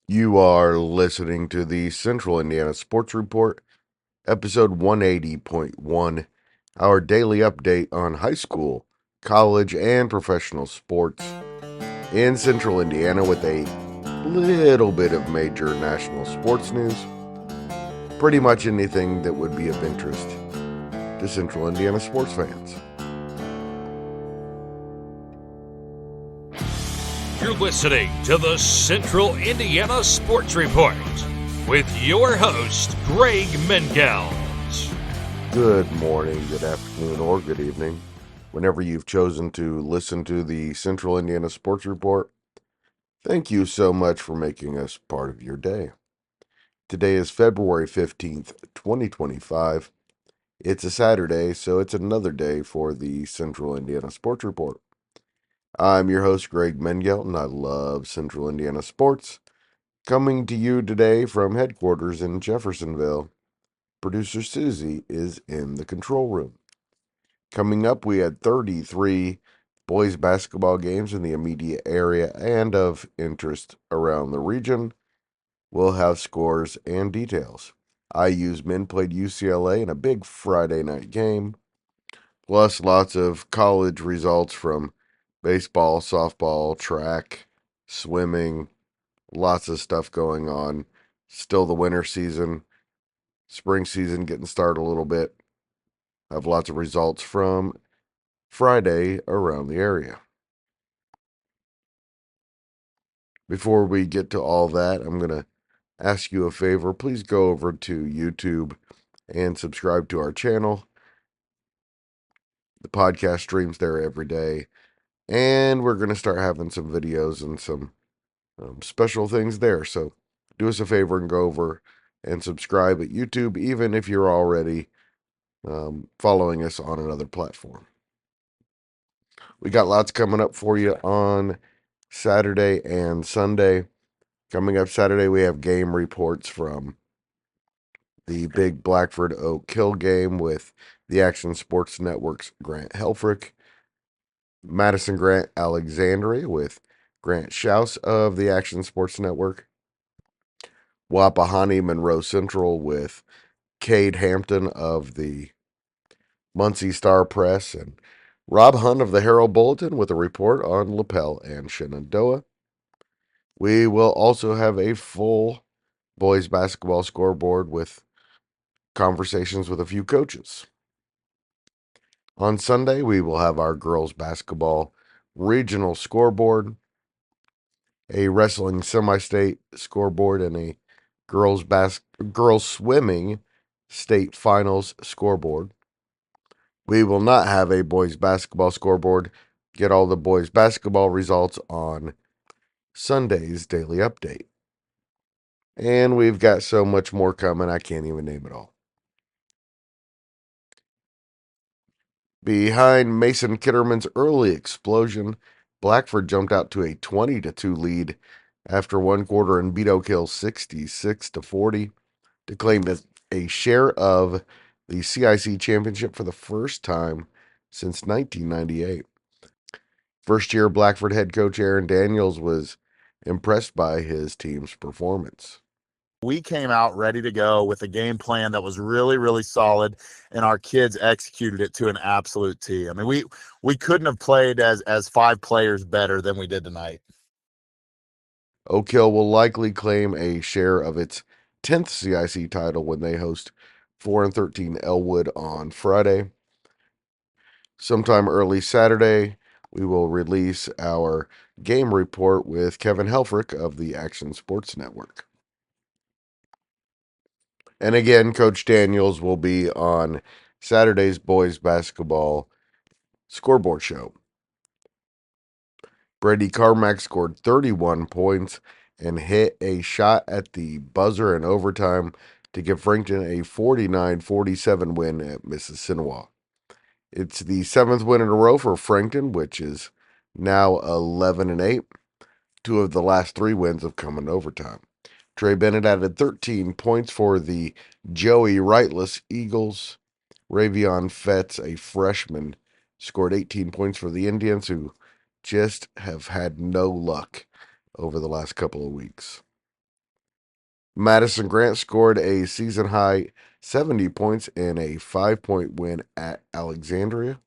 You are listening to the Central Indiana Sports Report, episode 180.1, our daily update on high school, college, and professional sports in Central Indiana with a little bit of major national sports news. Pretty much anything that would be of interest to Central Indiana sports fans. You're listening to the Central Indiana Sports Report with your host, Greg Mengels. Good morning, good afternoon, or good evening, whenever you've chosen to listen to the Central Indiana Sports Report. Thank you so much for making us part of your day. Today is February 15th, 2025. It's a Saturday, so it's another day for the Central Indiana Sports Report. I'm your host, Greg Mengelt, and I love Central Indiana sports. Coming to you today from headquarters in Jeffersonville, producer Susie is in the control room. Coming up, we had 33 boys basketball games in the immediate area and of interest around the region. We'll have scores and details. IU's men played UCLA in a big Friday night game, plus lots of college results from baseball, softball, track, swimming, lots of stuff going on. Still the winter season, spring season getting started a little bit. Have lots of results from Friday around the area. Before we get to all that, I'm going to ask you a favor. Please go over to YouTube and subscribe to our channel. The podcast streams there every day, and we're going to start having some videos and some special things there. So do us a favor and go over and subscribe at YouTube, even if you're already following us on another platform. We got lots coming up for you on Saturday and Sunday. Coming up Saturday, we have game reports from the big Blackford Oak Hill game with the Action Sports Network's Grant Helfrich. Madison Grant Alexandria with Grant Schaus of the Action Sports Network. Wapahani Monroe Central with Cade Hampton of the Muncie Star Press, and Rob Hunt of the Herald Bulletin with a report on Lapel and Shenandoah. We will also have a full boys basketball scoreboard with conversations with a few coaches. On Sunday, we will have our girls basketball regional scoreboard, a wrestling semi-state scoreboard, and a girls swimming state finals scoreboard. We will not have a boys basketball scoreboard. Get all the boys basketball results on Sunday's daily update. And we've got so much more coming, I can't even name it all. Behind Mason Kitterman's early explosion, Blackford jumped out to a 20-2 lead after one quarter and beat Oak Hill 66-40 to claim a share of the CIC championship for the first time since 1998. First-year Blackford head coach Aaron Daniels was impressed by his team's performance. We came out ready to go with a game plan that was really, really solid, and our kids executed it to an absolute T. I mean, we couldn't have played as five players better than we did tonight. Oak Hill will likely claim a share of its 10th CIC title when they host 4-13 Elwood on Friday. Sometime early Saturday, we will release our game report with Kevin Helfrich of the Action Sports Network. And again, Coach Daniels will be on Saturday's boys basketball scoreboard show. Brady Carmack scored 31 points and hit a shot at the buzzer in overtime to give Frankton a 49-47 win at Mississinewa. It's the seventh win in a row for Frankton, which is now 11-8. Two of the last three wins have come in overtime. Trey Bennett added 13 points for the Joey Rightless Eagles. Ravion Fetz, a freshman, scored 18 points for the Indians, who just have had no luck over the last couple of weeks. Madison Grant scored a season high 70 points in a 5-point win at Alexandria.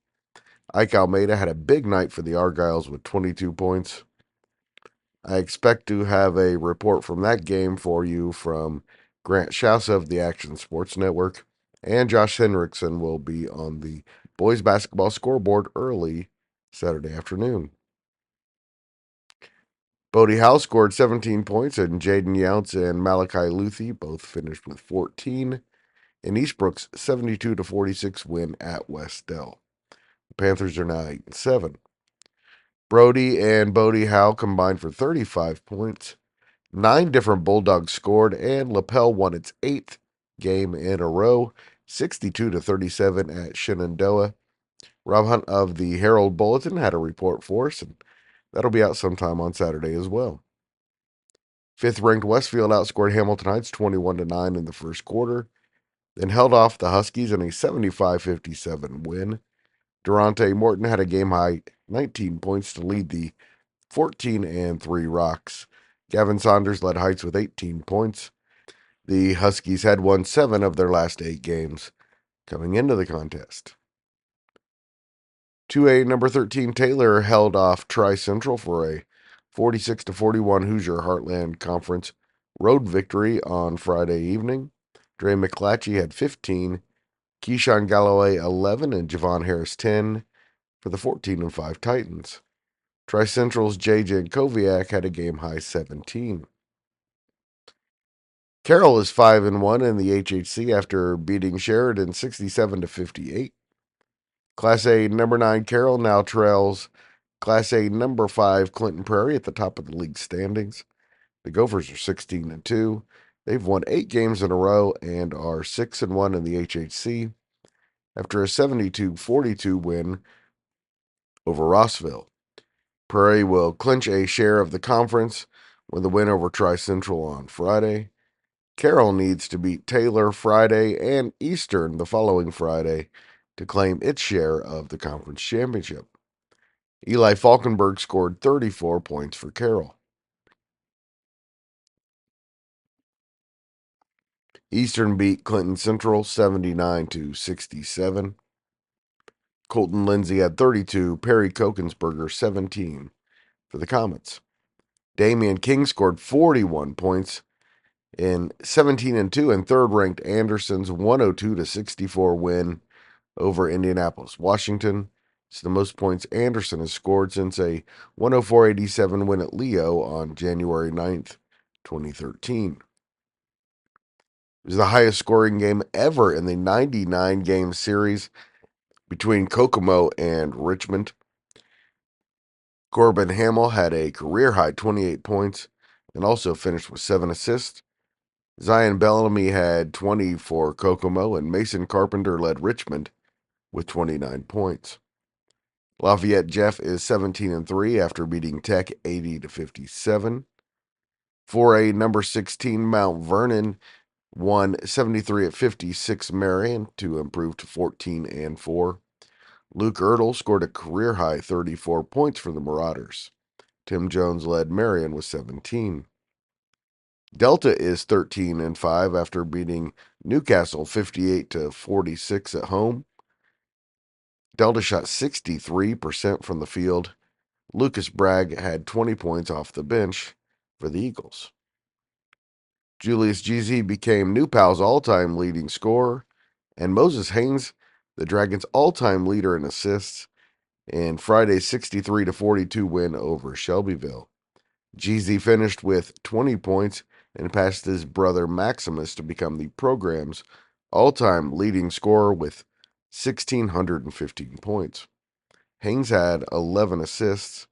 Ike Almeida had a big night for the Argyles with 22 points. I expect to have a report from that game for you from Grant Shausa of the Action Sports Network, and Josh Henriksen will be on the boys basketball scoreboard early Saturday afternoon. Bodie Howe scored 17 points, and Jaden Younts and Malachi Luthi both finished with 14 in Eastbrook's 72-46 win at West Dell. The Panthers are now 8-7. Brody and Bodie Howe combined for 35 points. 9 different Bulldogs scored, and Lapel won its 8th game in a row, 62-37 at Shenandoah. Rob Hunt of the Herald Bulletin had a report for us, and that'll be out sometime on Saturday as well. 5th-ranked Westfield outscored Hamilton Heights 21-9 in the first quarter, then held off the Huskies in a 75-57 win. Durante Morton had a game-high 19 points to lead the 14-3 Rocks. Gavin Saunders led Heights with 18 points. The Huskies had won 7 of their last 8 games coming into the contest. 2A number 13 Taylor held off Tri-Central for a 46-41 Hoosier Heartland Conference road victory on Friday evening. Dre McClatchy had 15, Keyshawn Galloway 11, and Javon Harris 10 for the 14-5 Titans. Tri-Central's J.J. Koviak had a game-high 17. Carroll is 5-1 in the HHC after beating Sheridan 67-58. Class A number 9 Carroll now trails Class A number 5 Clinton Prairie at the top of the league standings. The Gophers are 16-2. They've won 8 games in a row and are 6-1 in the HHC after a 72-42 win over Rossville. Prairie will clinch a share of the conference with the win over Tri-Central on Friday. Carroll needs to beat Taylor Friday and Eastern the following Friday to claim its share of the conference championship. Eli Falkenberg scored 34 points for Carroll. Eastern beat Clinton Central 79-67. Colton Lindsay had 32, Perry Kokensberger 17 for the Comets. Damian King scored 41 points in 17-2 and third-ranked Anderson's 102-64 win over Indianapolis. Washington, it's the most points Anderson has scored since a 104-87 win at Leo on January 9th, 2013. It was the highest scoring game ever in the 99-game series between Kokomo and Richmond. Corbin Hamill had a career-high 28 points and also finished with 7 assists. Zion Bellamy had 20 for Kokomo, and Mason Carpenter led Richmond with 29 points. Lafayette Jeff is 17-3 after beating Tech 80-57. 4A number 16 Mount Vernon won 73-56 Marion to improve to 14-4. Luke Ertl scored a career-high 34 points for the Marauders. Tim Jones led Marion with 17. Delta is 13-5 after beating Newcastle 58-46 at home. Delta shot 63% from the field. Lucas Bragg had 20 points off the bench for the Eagles. Julius GZ became New Pal's all-time leading scorer, and Moses Haynes, the Dragons' all-time leader in assists, in Friday's 63-42 win over Shelbyville. GZ finished with 20 points and passed his brother Maximus to become the program's all-time leading scorer with 1,615 points. Haynes had 11 assists.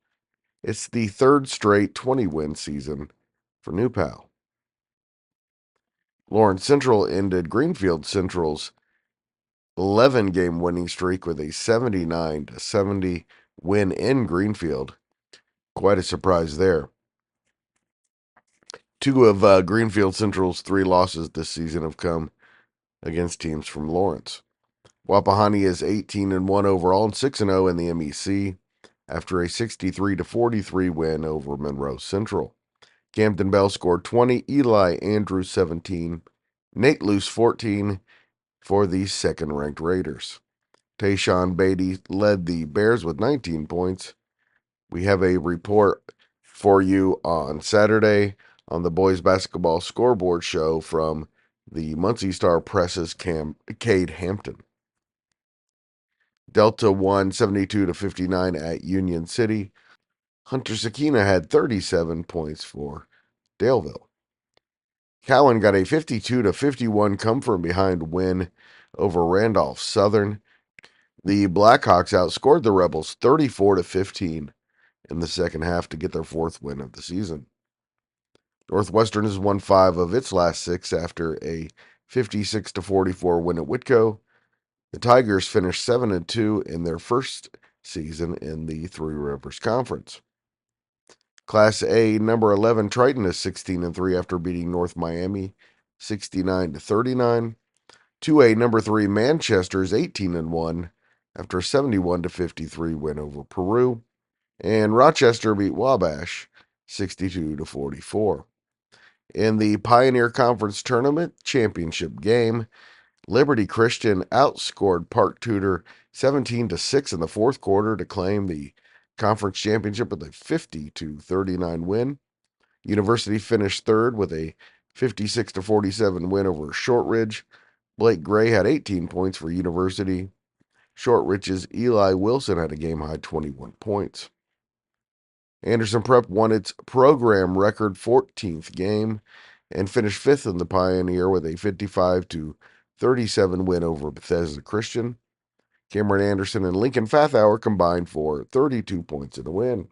It's the third straight 20-win season for New Pal. Lawrence Central ended Greenfield Central's 11-game winning streak with a 79-70 win in Greenfield. Quite a surprise there. 2 of Greenfield Central's 3 losses this season have come against teams from Lawrence. Wapahani is 18-1 overall and 6-0 in the MEC after a 63-43 win over Monroe Central. Camden Bell scored 20, Eli Andrews 17, Nate Luce 14 for the second-ranked Raiders. Tayshawn Beatty led the Bears with 19 points. We have a report for you on Saturday on the boys basketball scoreboard show from the Muncie Star Press's Cade Hampton. Delta won 72-59 at Union City. Hunter Sakina had 37 points for Daleville. Cowan got a 52-51 come-from-behind win over Randolph Southern. The Blackhawks outscored the Rebels 34-15 in the second half to get their fourth win of the season. Northwestern has won 5 of its last 6 after a 56-44 win at Whitko. The Tigers finished 7-2 in their first season in the Three Rivers Conference. Class A number 11 Triton is 16-3 after beating North Miami 69-39. 2A number 3 Manchester is 18-1 after a 71-53 win over Peru. And Rochester beat Wabash 62-44. In the Pioneer Conference Tournament Championship game, Liberty Christian outscored Park Tudor 17-6 in the fourth quarter to claim the conference championship with a 50-39 win. University finished third with a 56-47 win over Shortridge. Blake Gray had 18 points for University. Shortridge's Eli Wilson had a game-high 21 points. Anderson Prep won its program record 14th game and finished 5th in the Pioneer with a 55-37 win over Bethesda Christian. Cameron Anderson and Lincoln Fathauer combined for 32 points in the win.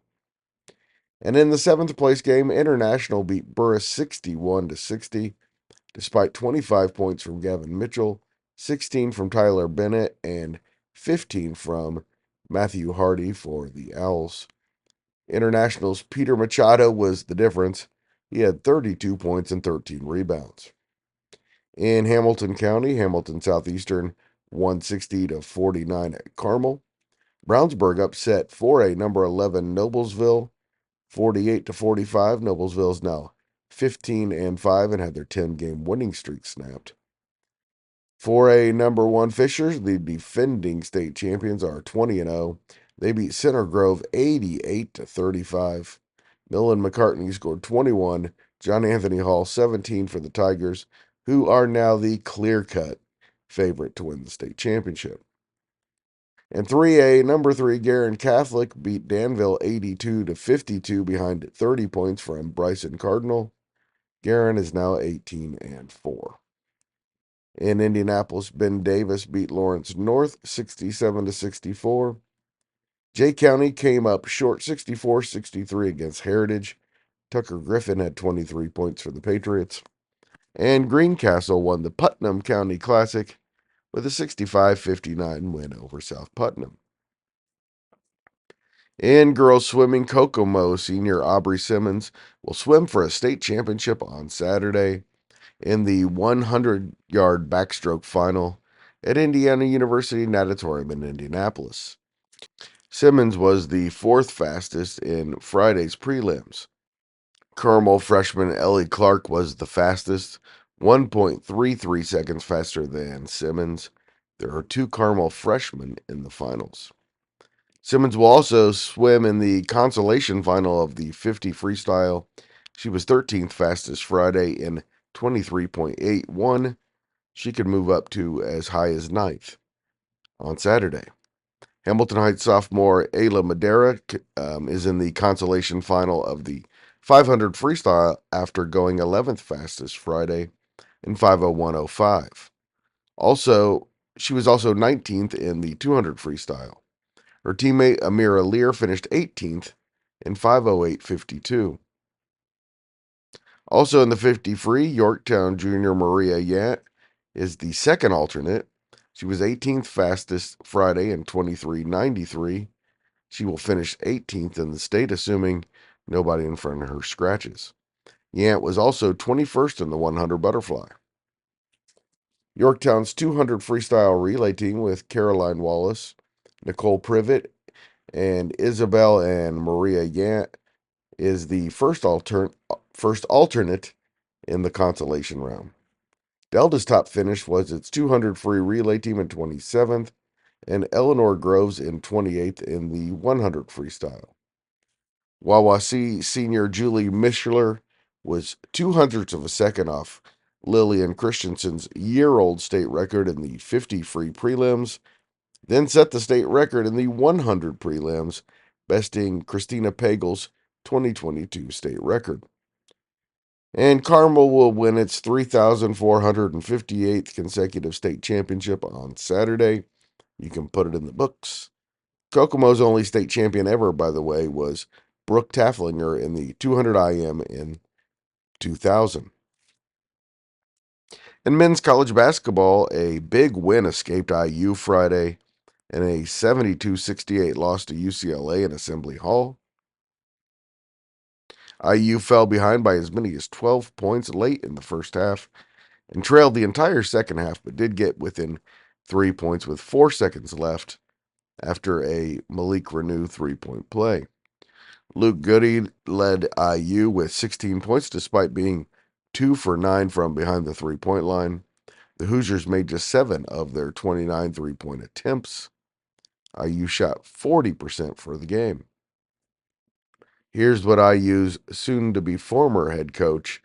And in the 7th place game, International beat Burris 61-60, despite 25 points from Gavin Mitchell, 16 from Tyler Bennett, and 15 from Matthew Hardy for the Owls. International's Peter Machado was the difference. He had 32 points and 13 rebounds. In Hamilton County, Hamilton Southeastern won 60-49 at Carmel. Brownsburg upset 4A number 11 Noblesville 48-45. Noblesville is now 15-5 and had their 10-game winning streak snapped. 4A number 1 Fishers, the defending state champions, are 20-0. They beat Center Grove 88-35. Millen McCartney scored 21. John Anthony Hall 17 for the Tigers, who are now the clear-cut favorite to win the state championship. And 3A number 3 Guerin Catholic beat Danville 82-52 behind 30 points from Bryson Cardinal. Guerin is now 18-4. In Indianapolis, Ben Davis beat Lawrence North 67-64. Jay County came up short 64-63 against Heritage. Tucker Griffin had 23 points for the Patriots. And Greencastle won the Putnam County Classic with a 65-59 win over South Putnam. In girls swimming, Kokomo senior Aubrey Simmons will swim for a state championship on Saturday in the 100-yard backstroke final at Indiana University Natatorium in Indianapolis. Simmons was the 4th fastest in Friday's prelims. Carmel freshman Ellie Clark was the fastest, 1.33 seconds faster than Simmons. There are 2 Carmel freshmen in the finals. Simmons will also swim in the consolation final of the 50 freestyle. She was 13th fastest Friday in 23.81. She could move up to as high as 9th on Saturday. Hamilton Heights sophomore Ayla Madera is in the consolation final of the 500 freestyle after going 11th fastest Friday in 5:01:05. Also, she was also 19th in the 200 freestyle. Her teammate Amira Lear finished 18th in 5:08:52. Also in the 50 free, Yorktown junior Maria Yant is the second alternate. She was 18th fastest Friday in 23:93. She will finish 18th in the state, assuming nobody in front of her scratches. Yant was also 21st in the 100 butterfly. Yorktown's 200 freestyle relay team with Caroline Wallace, Nicole Privet, and Isabel and Maria Yant is the first first alternate in the consolation round. Delta's top finish was its 200 free relay team in 27th, and Eleanor Groves in 28th in the 100 freestyle. Wawasee senior Julie Mishler was 0.02 of a second off Lillian Christensen's year-old state record in the 50 free prelims, then set the state record in the 100 prelims, besting Christina Pagel's 2022 state record. And Carmel will win its 3,458th consecutive state championship on Saturday. You can put it in the books. Kokomo's only state champion ever, by the way, was Brooke Tafflinger in the 200 IM in 2000. In men's college basketball, a big win escaped IU Friday and a 72-68 loss to UCLA in Assembly Hall. IU fell behind by as many as 12 points late in the first half and trailed the entire second half, but did get within 3 points with 4 seconds left after a Malik Renew 3-point play. Luke Goody led IU with 16 points despite being 2 for 9 from behind the 3-point line. The Hoosiers made just 7 of their 29 3-point attempts. IU shot 40% for the game. Here's what IU's soon-to-be former head coach,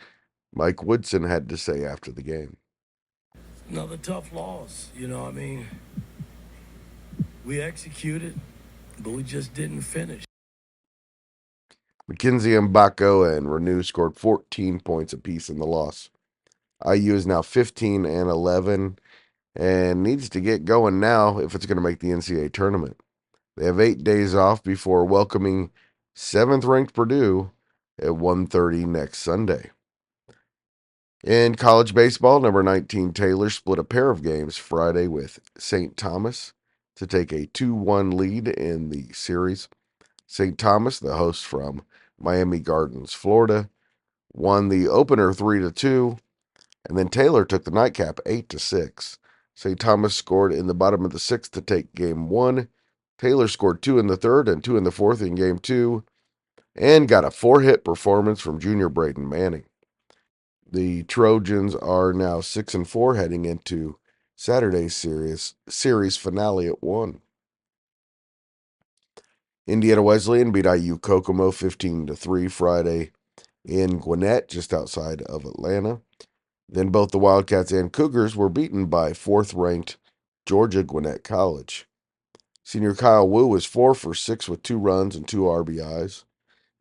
Mike Woodson, had to say after the game. Another tough loss, we executed, but we just didn't finish. Mackenzie Mbako and Renew scored 14 points apiece in the loss. IU is now 15-11 and needs to get going now if it's going to make the NCAA tournament. They have 8 days off before welcoming 7th-ranked Purdue at 1:30 next Sunday. In college baseball, number 19 Taylor split a pair of games Friday with St. Thomas to take a 2-1 lead in the series. St. Thomas, the host from Miami Gardens, Florida, won the opener 3-2, and then Taylor took the nightcap 8-6. St. Thomas scored in the bottom of the 6th to take game 1. Taylor scored 2 in the 3rd and 2 in the 4th in game 2, and got a 4-hit performance from junior Braden Manning. The Trojans are now 6-4 heading into Saturday's series finale at 1. Indiana Wesleyan beat IU Kokomo 15-3 Friday in Gwinnett, just outside of Atlanta. Then both the Wildcats and Cougars were beaten by 4th-ranked Georgia Gwinnett College. Senior Kyle Wu was 4 for 6 with 2 runs and 2 RBIs.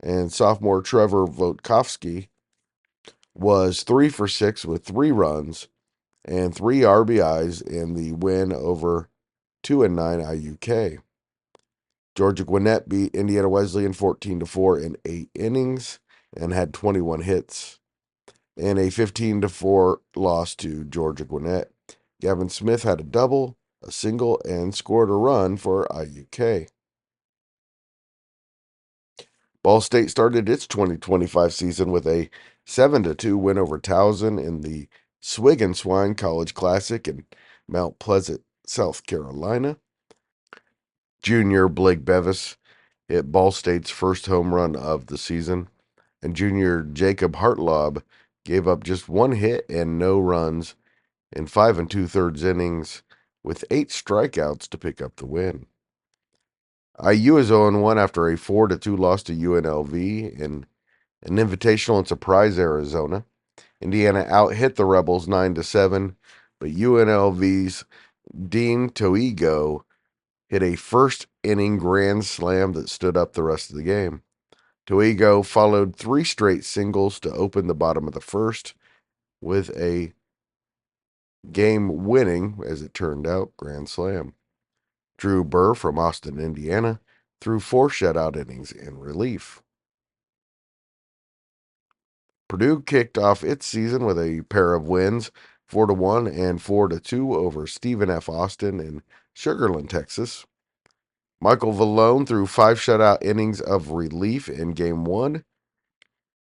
And sophomore Trevor Votkovsky was 3 for 6 with 3 runs and 3 RBIs in the win over 2-9 IUK. Georgia Gwinnett beat Indiana Wesleyan 14-4 in 8 innings and had 21 hits. And a 15-4 loss to Georgia Gwinnett. Gavin Smith had a double, a single, and scored a run for IUK. Ball State started its 2025 season with a 7-2 win over Towson in the Swig and Swine College Classic in Mount Pleasant, South Carolina. Junior Blake Bevis hit Ball State's first home run of the season, and junior Jacob Hartlaub gave up just 1 hit and no runs in 5 2/3 innings with 8 strikeouts to pick up the win. IU is 0-1 after a 4-2 loss to UNLV in an invitational in Surprise, Arizona. Indiana out-hit the Rebels 9-7, but UNLV's Dean Toigo hit a first-inning grand slam that stood up the rest of the game. Toigo followed 3 straight singles to open the bottom of the first with a game-winning, as it turned out, grand slam. Drew Burr from Austin, Indiana, threw 4 shutout innings in relief. Purdue kicked off its season with a pair of wins, 4-1 and 4-2 over Stephen F. Austin in Sugar Land, Texas. Michael Vallone threw 5 shutout innings of relief in game 1,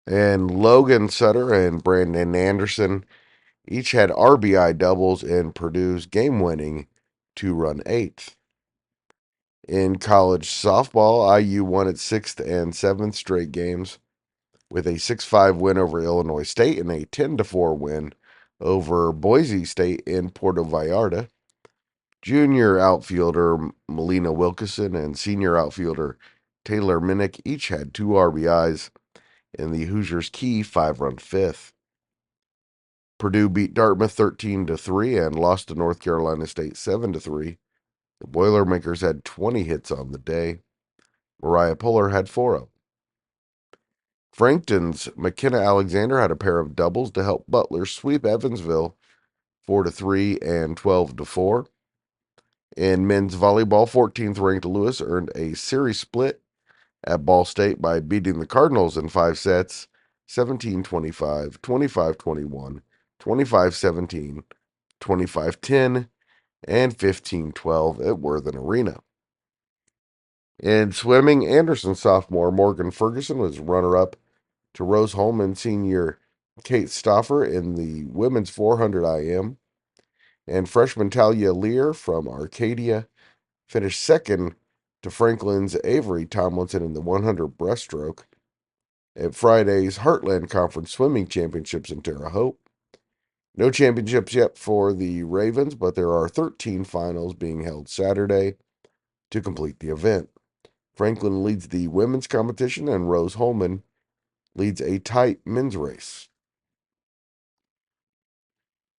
and Logan Sutter and Brandon Anderson each had RBI doubles in Purdue's game-winning 2-run 8th. In college softball, IU won its 6th and 7th straight games, with a 6-5 win over Illinois State and a 10-4 win over Boise State in Puerto Vallarta. Junior outfielder Melina Wilkeson and senior outfielder Taylor Minnick each had 2 RBIs in the Hoosiers' key 5-run fifth. Purdue beat Dartmouth 13-3 and lost to North Carolina State 7-3. The Boilermakers had 20 hits on the day. Mariah Puller had 4 Frankton's McKenna Alexander had a pair of doubles to help Butler sweep Evansville 4-3 and 12-4. In men's volleyball, 14th ranked Lewis earned a series split at Ball State by beating the Cardinals in 5 sets, 17-25, 25-21, 25-17, 25-10, and 15-12 at Worthen Arena. In swimming, Anderson sophomore Morgan Ferguson was runner-up to Rose Holman senior Kate Stauffer in the women's 400 IM, and freshman Talia Lear from Arcadia finished second to Franklin's Avery Tomlinson in the 100 breaststroke at Friday's Heartland Conference Swimming Championships in Terre Haute. No championships yet for the Ravens, but there are 13 finals being held Saturday to complete the event. Franklin leads the women's competition, and Rose Holman leads a tight men's race.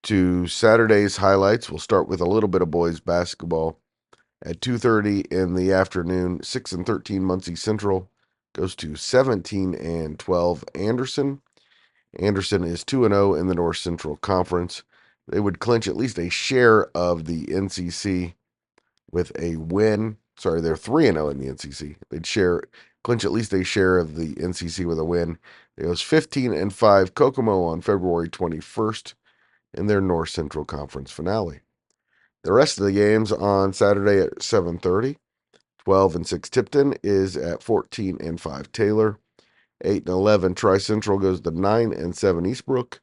To Saturday's highlights, we'll start with a little bit of boys basketball. At 2:30 in the afternoon, 6-13 Muncie Central goes to 17-12 Anderson. Anderson is 2-0 in the North Central Conference. They would clinch at least a share of the NCC with a win. Sorry, they're 3-0 in the NCC. They'd clinch at least a share of the NCC with a win. It was 15-5 Kokomo on February 21st in their North Central Conference finale. The rest of the games on Saturday at 7:30. 12-6 Tipton is at 14-5 Taylor. 8-11 Tri-Central goes to 9-7 Eastbrook.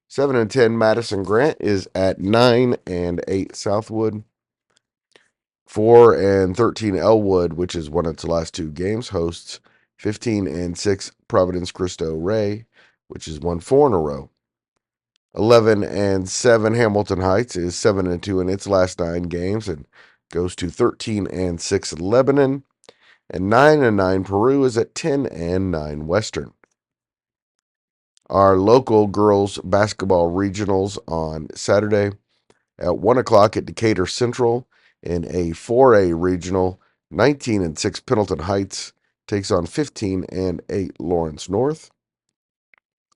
7-10 Madison Grant is at 9-8 Southwood. 4-13 Elwood, which is won its last 2 games, hosts 15-6 Providence Cristo Rey, which has won 4 in a row. 11-7 Hamilton Heights is 7-2 in its last 9 games and goes to 13-6 Lebanon. And 9-9 Peru is at 10-9 Western. Our local girls basketball regionals on Saturday at 1 o'clock at Decatur Central in a 4A regional. 19-6 Pendleton Heights takes on 15-8 Lawrence North.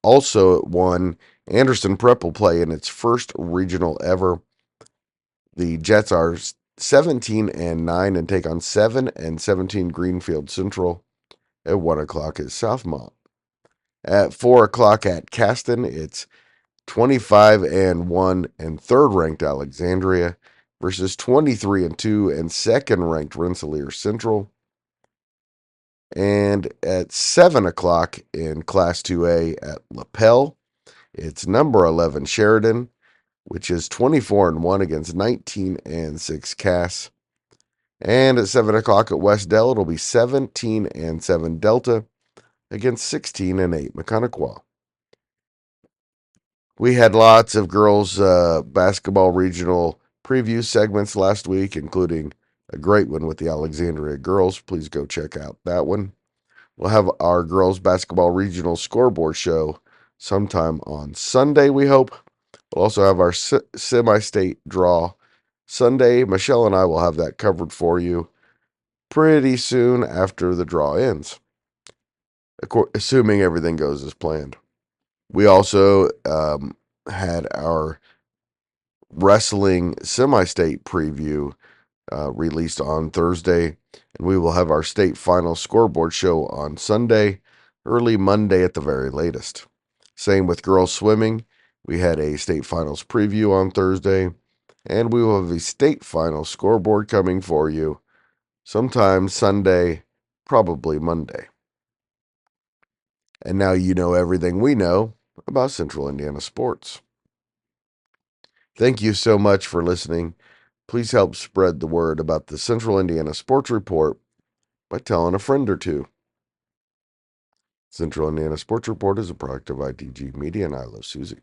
Also at 1, Anderson Prep will play in its first regional ever. The Jets are 17-9 and take on 7-17 Greenfield Central. At 1 o'clock at Southmont. At 4 o'clock at Caston, it's 25-1 and third-ranked Alexandria versus 23-2 and second-ranked Rensselaer Central. And at 7 o'clock in Class 2A at LaPel, it's number 11 Sheridan, which is 24-1 against 19-6 Cass. And at 7 o'clock at West Dell, it'll be 17-7 Delta against 16-8 McConaughey. We had lots of girls basketball regional preview segments last week, including a great one with the Alexandria girls. Please go check out that one. We'll have our girls basketball regional scoreboard show sometime on Sunday, we hope. We'll also have our semi-state draw Sunday. Michelle and I will have that covered for you pretty soon after the draw ends, assuming everything goes as planned. We also had our wrestling semi-state preview released on Thursday, and we will have our state final scoreboard show on Sunday, early Monday at the very latest. Same with girls swimming. We had a state finals preview on Thursday, and we will have a state final scoreboard coming for you sometime Sunday, probably Monday. And now you know everything we know about Central Indiana sports. Thank you so much for listening. Please help spread the word about the Central Indiana Sports Report by telling a friend or two. Central Indiana Sports Report is a product of ITG Media, and I love Susie.